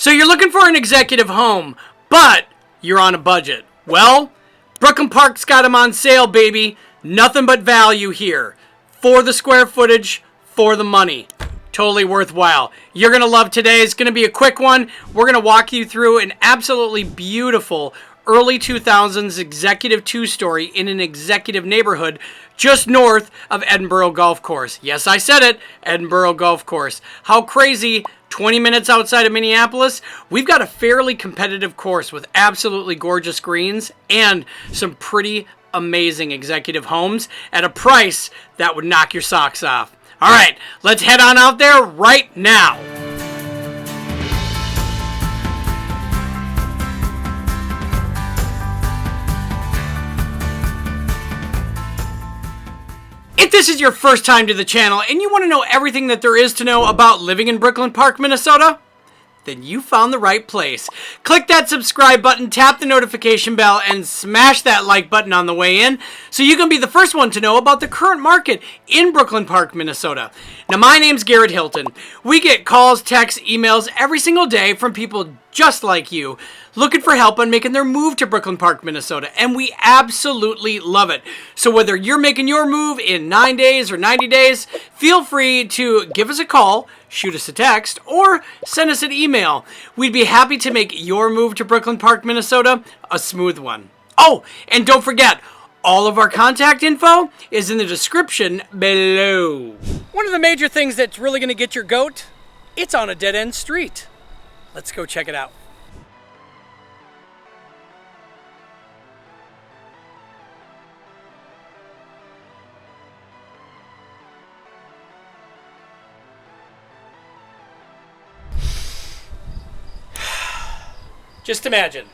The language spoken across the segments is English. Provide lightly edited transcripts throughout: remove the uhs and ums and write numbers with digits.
So you're looking for an executive home, but you're on a budget. Well, Brooklyn Park's got them on sale, baby. Nothing but value here. For the square footage, for the money. Totally worthwhile. You're going to love today. It's going to be a quick one. We're going to walk you through an absolutely beautiful early 2000s executive two-story in an executive neighborhood just north of Edinburgh Golf Course. Yes, I said it, Edinburgh Golf Course. How crazy, 20 minutes outside of Minneapolis, we've got a fairly competitive course with absolutely gorgeous greens and some pretty amazing executive homes at a price that would knock your socks off. All right, let's head on out there right now. If this is your first time to the channel and you want to know everything that there is to know about living in Brooklyn Park, Minnesota, then you found the right place. Click that subscribe button, tap the notification bell, and smash that like button on the way in so you can be the first one to know about the current market in Brooklyn Park, Minnesota. Now, my name's Garrett Hilton. We get calls, texts, emails every single day from people just like you looking for help on making their move to Brooklyn Park, Minnesota, and we absolutely love it. So whether you're making your move in 9 days or 90 days, feel free to give us a call, shoot us a text, or send us an email. We'd be happy to make your move to Brooklyn Park, Minnesota a smooth one. Oh, and don't forget, all of our contact info is in the description below. One of the major things that's really going to get your goat, it's on a dead-end street. Let's go check it out. Just imagine,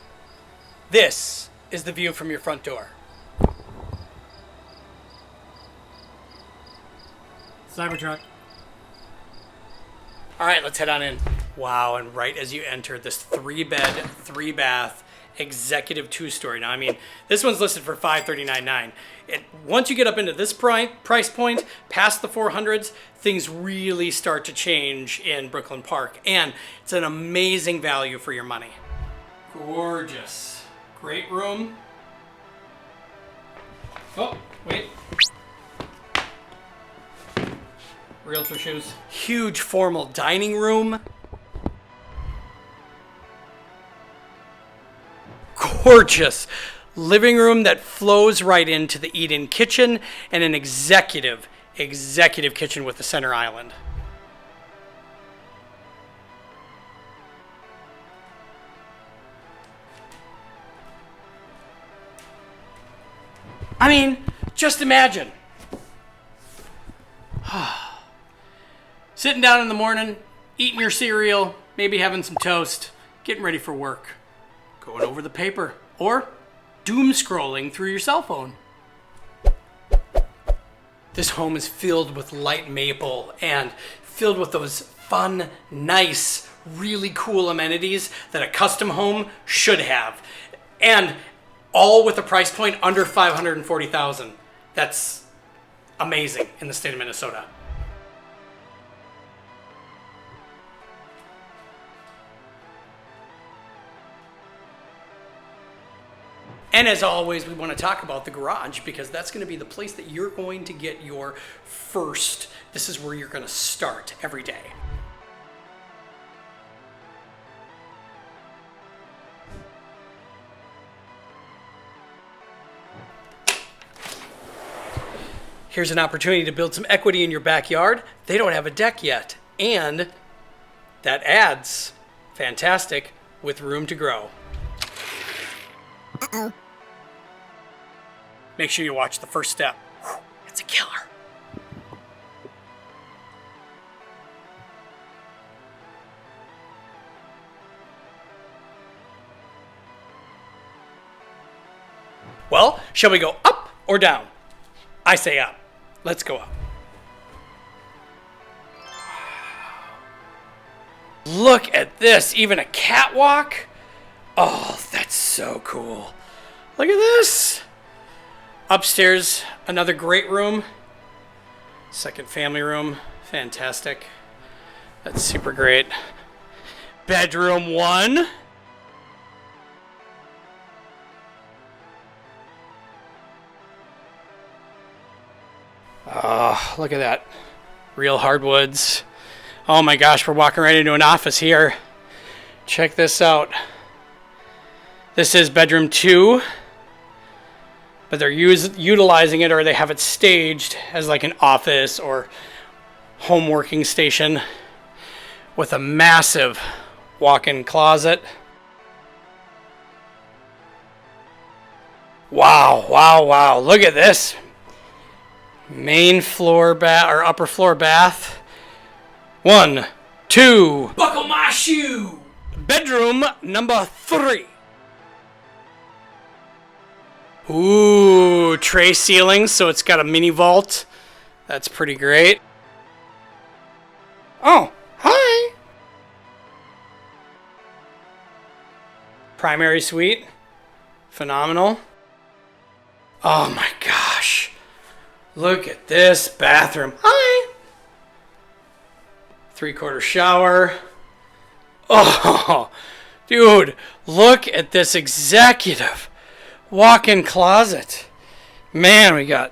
this is the view from your front door. Cybertruck. All right, let's head on in. Wow, and right as you enter this 3-bed, 3-bath executive two-story. Now, I mean, this one's listed for $539,900. Once you get up into this price point, past the 400s, things really start to change in Brooklyn Park, and it's an amazing value for your money. Gorgeous. Great room. Oh, wait. Realtor shoes. Huge formal dining room. Gorgeous living room that flows right into the eat-in kitchen and an executive kitchen with the center island. I mean, just imagine. Sitting down in the morning, eating your cereal, maybe having some toast, getting ready for work, going over the paper, or doom scrolling through your cell phone. This home is filled with light maple and filled with those fun, nice, really cool amenities that a custom home should have. And all with a price point under $540,000. That's amazing in the state of Minnesota. And as always, we want to talk about the garage because that's going to be the place that you're going to get your first. This is where you're going to start every day. Here's an opportunity to build some equity in your backyard. They don't have a deck yet, and that adds fantastic with room to grow. Uh-oh. Make sure you watch the first step. It's a killer. Well, shall we go up or down? I say up. Let's go up. Look at this, even a catwalk. Oh, that's so cool. Look at this. Upstairs, another great room. Second family room, fantastic. That's super great. Bedroom 1. Oh, look at that. Real hardwoods. Oh my gosh, we're walking right into an office here. Check this out. This is bedroom 2. But they're utilizing it, or they have it staged as like an office or home working station with a massive walk-in closet. Wow, wow, wow. Look at this. Main floor bath or upper floor bath. 1, 2. Buckle my shoe. Bedroom number 3. Ooh, tray ceilings, so it's got a mini vault. That's pretty great. Oh, hi. Primary suite. Phenomenal. Oh my gosh. Look at this bathroom. Hi. 3/4 shower. Oh, dude, look at this executive walk-in closet. Man, we got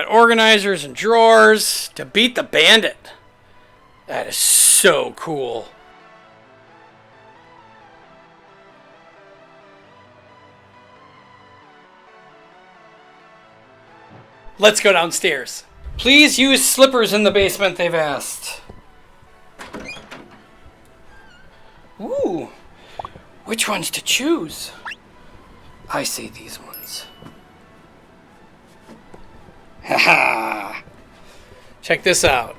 organizers and drawers to beat the bandit. That is so cool. Let's go downstairs. Please use slippers in the basement, they've asked. Ooh, which ones to choose? I say these ones. Haha. Check this out.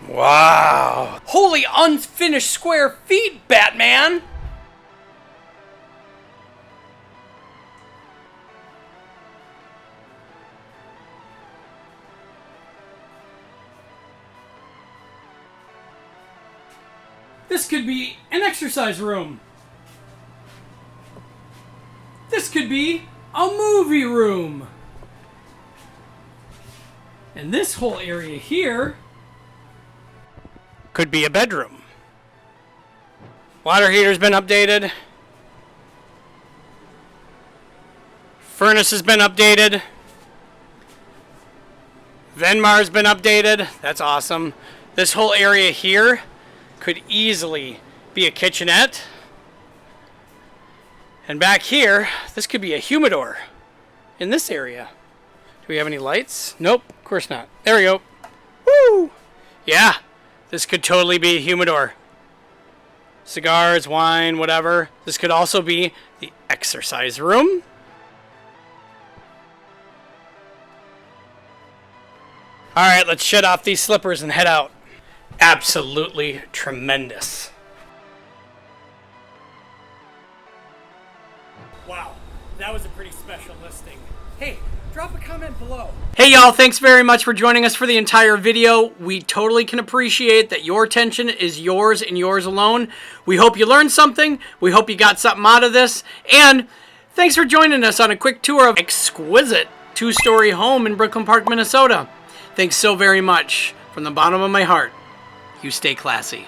Wow. Holy unfinished square feet, Batman! This could be an exercise room. This could be a movie room. And this whole area here could be a bedroom. Water heater's been updated. Furnace has been updated. Venmar's been updated. That's awesome. This whole area here could easily be a kitchenette. And back here, this could be a humidor in this area. Do we have any lights? Nope, of course not. There we go. Woo! Yeah, this could totally be a humidor. Cigars, wine, whatever. This could also be the exercise room. All right, let's shut off these slippers and head out. Absolutely tremendous. Wow, that was a pretty special listing. Hey, drop a comment below. Hey y'all, thanks very much for joining us for the entire video. We totally can appreciate that your attention is yours and yours alone. We hope you learned something. We hope you got something out of this. And thanks for joining us on a quick tour of exquisite 2-story home in Brooklyn Park, Minnesota. Thanks so very much. From the bottom of my heart. You stay classy.